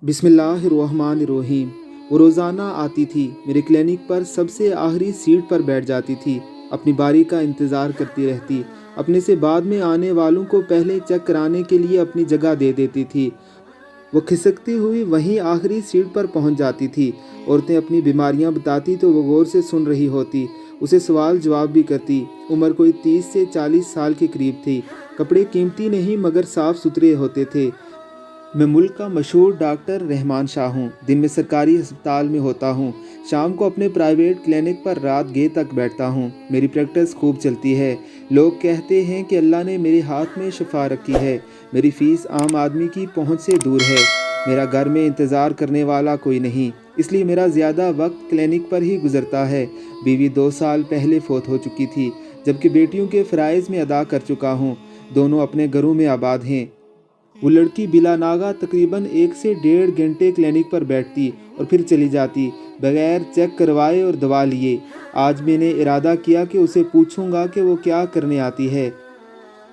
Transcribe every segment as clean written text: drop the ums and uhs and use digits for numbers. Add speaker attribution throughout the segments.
Speaker 1: बिस्मिल्लाहिर्रहमानिर्रहीम। वो रोज़ाना आती थी, मेरे क्लिनिक पर सबसे आखिरी सीट पर बैठ जाती थी, अपनी बारी का इंतज़ार करती रहती। अपने से बाद में आने वालों को पहले चेक कराने के लिए अपनी जगह दे देती थी। वो खिसकती हुई वहीं आखिरी सीट पर पहुंच जाती थी। औरतें अपनी बीमारियां बताती तो वो गौर से सुन रही होती, उसे सवाल जवाब भी करती। उम्र कोई 30 से 40 साल के करीब थी। कपड़े कीमती नहीं मगर साफ़ सुथरे होते थे। मैं मुल्क का मशहूर डॉक्टर रहमान शाह हूँ। दिन में सरकारी अस्पताल में होता हूँ, शाम को अपने प्राइवेट क्लिनिक पर रात गए तक बैठता हूँ। मेरी प्रैक्टिस खूब चलती है। लोग कहते हैं कि अल्लाह ने मेरे हाथ में शफा रखी है। मेरी फ़ीस आम आदमी की पहुँच से दूर है। मेरा घर में इंतज़ार करने वाला कोई नहीं, इसलिए मेरा ज़्यादा वक्त क्लिनिक पर ही गुजरता है। बीवी 2 साल पहले फौत हो चुकी थी, जबकि बेटियों के फ़राइज़ में अदा कर चुका हूँ। दोनों अपने घरों में आबाद हैं। वो लड़की बिला नागा तकरीबन 1 से 1.5 घंटे क्लिनिक पर बैठती और फिर चली जाती, बगैर चेक करवाए और दवा लिए। आज मैंने इरादा किया कि उसे पूछूंगा कि वो क्या करने आती है।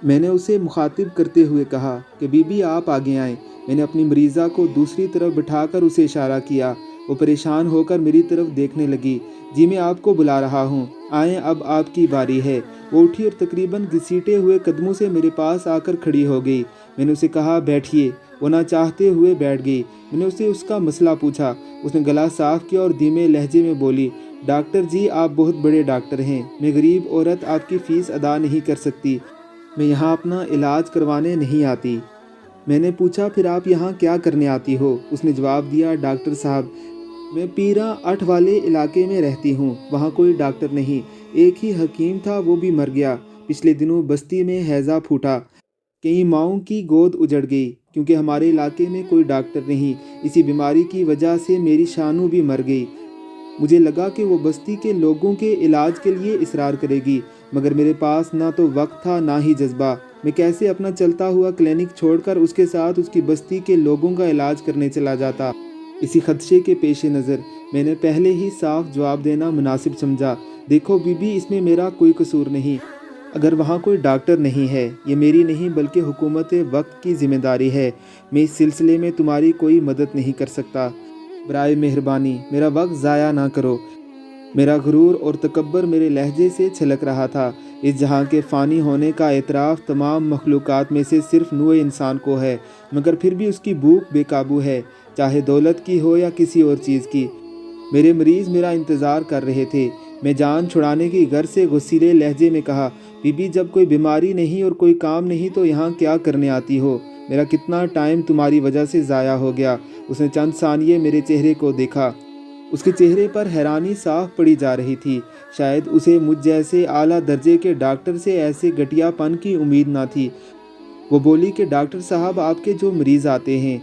Speaker 1: मैंने उसे मुखातिब करते हुए कहा कि बीबी आप आगे आएं। मैंने अपनी मरीज़ा को दूसरी तरफ बिठाकर उसे इशारा किया। वो परेशान होकर मेरी तरफ देखने लगी। जी मैं आपको बुला रहा हूँ, आएँ अब आपकी बारी है। वो उठी और तकरीबन घसीटे हुए कदमों से मेरे पास आकर खड़ी हो गई। मैंने उसे कहा बैठिए। वो ना चाहते हुए बैठ गई। मैंने उसे उसका मसला पूछा। उसने गला साफ किया और धीमे लहजे में बोली, डॉक्टर जी आप बहुत बड़े डॉक्टर हैं, मैं गरीब औरत आपकी फ़ीस अदा नहीं कर सकती। मैं यहाँ अपना इलाज करवाने नहीं आती। मैंने पूछा फिर आप यहाँ क्या करने आती हो? उसने जवाब दिया, डॉक्टर साहब मैं पीरा 8 वाले इलाके में रहती हूँ, वहाँ कोई डॉक्टर नहीं। एक ही हकीम था, वो भी मर गया। पिछले दिनों बस्ती में हैज़ा फूटा, कई माओं की गोद उजड़ गई क्योंकि हमारे इलाके में कोई डॉक्टर नहीं। इसी बीमारी की वजह से मेरी शानू भी मर गई। मुझे लगा कि वो बस्ती के लोगों के इलाज के लिए इसरार करेगी, मगर मेरे पास ना तो वक्त था ना ही जज्बा। मैं कैसे अपना चलता हुआ क्लिनिक छोड़कर उसके साथ उसकी बस्ती के लोगों का इलाज करने चला जाता। इसी खदशे के पेश नज़र मैंने पहले ही साफ जवाब देना मुनासिब समझा, देखो बीबी इसमें मेरा कोई कसूर नहीं। अगर वहाँ कोई डॉक्टर नहीं है, ये मेरी नहीं बल्कि हुकूमत वक्त की ज़िम्मेदारी है। मैं इस सिलसिले में तुम्हारी कोई मदद नहीं कर सकता। बराए मेहरबानी मेरा वक्त ज़ाया ना करो। मेरा गुरूर और तकब्बर मेरे लहजे से छलक रहा था। इस जहाँ के फ़ानी होने का एतराफ़ तमाम मखलूक़ात में से सिर्फ नूए इंसान को है, मगर फिर भी उसकी भूख बेकाबू है, चाहे दौलत की हो या किसी और चीज़ की। मेरे मरीज़ मेरा इंतज़ार कर रहे थे। मैं जान छुड़ाने की घर से गुस्सीले लहजे में कहा, बीबी जब कोई बीमारी नहीं और कोई काम नहीं तो यहाँ क्या करने आती हो? मेरा कितना टाइम तुम्हारी वजह से ज़ाया हो गया। उसने चंद सानिये मेरे चेहरे को देखा। उसके चेहरे पर हैरानी साफ पड़ी जा रही थी। शायद उसे मुझ जैसे आला दर्जे के डॉक्टर से ऐसे घटियापन की उम्मीद ना थी। वो बोली कि डॉक्टर साहब आपके जो मरीज़ आते हैं,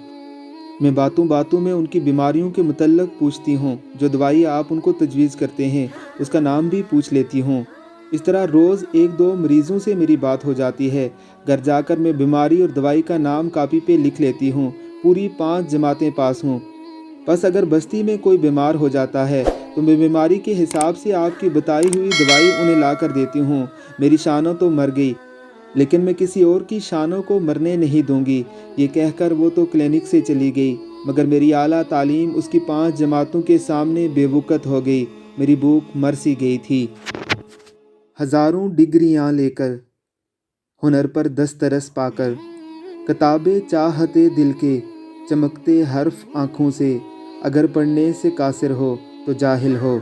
Speaker 1: मैं बातों बातों में उनकी बीमारियों के मुतल्लक पूछती हूँ। जो दवाई आप उनको तजवीज़ करते हैं उसका नाम भी पूछ लेती हूँ। इस तरह रोज़ 1-2 मरीज़ों से मेरी बात हो जाती है। घर जाकर मैं बीमारी और दवाई का नाम कापी पे लिख लेती हूँ। पूरी 5 जमातें पास हूँ। बस अगर बस्ती में कोई बीमार हो जाता है तो मैं बीमारी के हिसाब से आपकी बताई हुई दवाई उन्हें ला कर देती हूँ। मेरी शानों तो मर गई, लेकिन मैं किसी और की शानों को मरने नहीं दूंगी। ये कहकर वो तो क्लिनिक से चली गई, मगर मेरी आला तालीम उसकी 5 जमातों के सामने बेवकत हो गई। मेरी भूख मर सी गई थी। हज़ारों डिग्रियां लेकर, हुनर पर दस्तरस पाकर, किताबें चाहते दिल के, चमकते हर्फ आँखों से, अगर पढ़ने से कासिर हो तो जाहिल हो।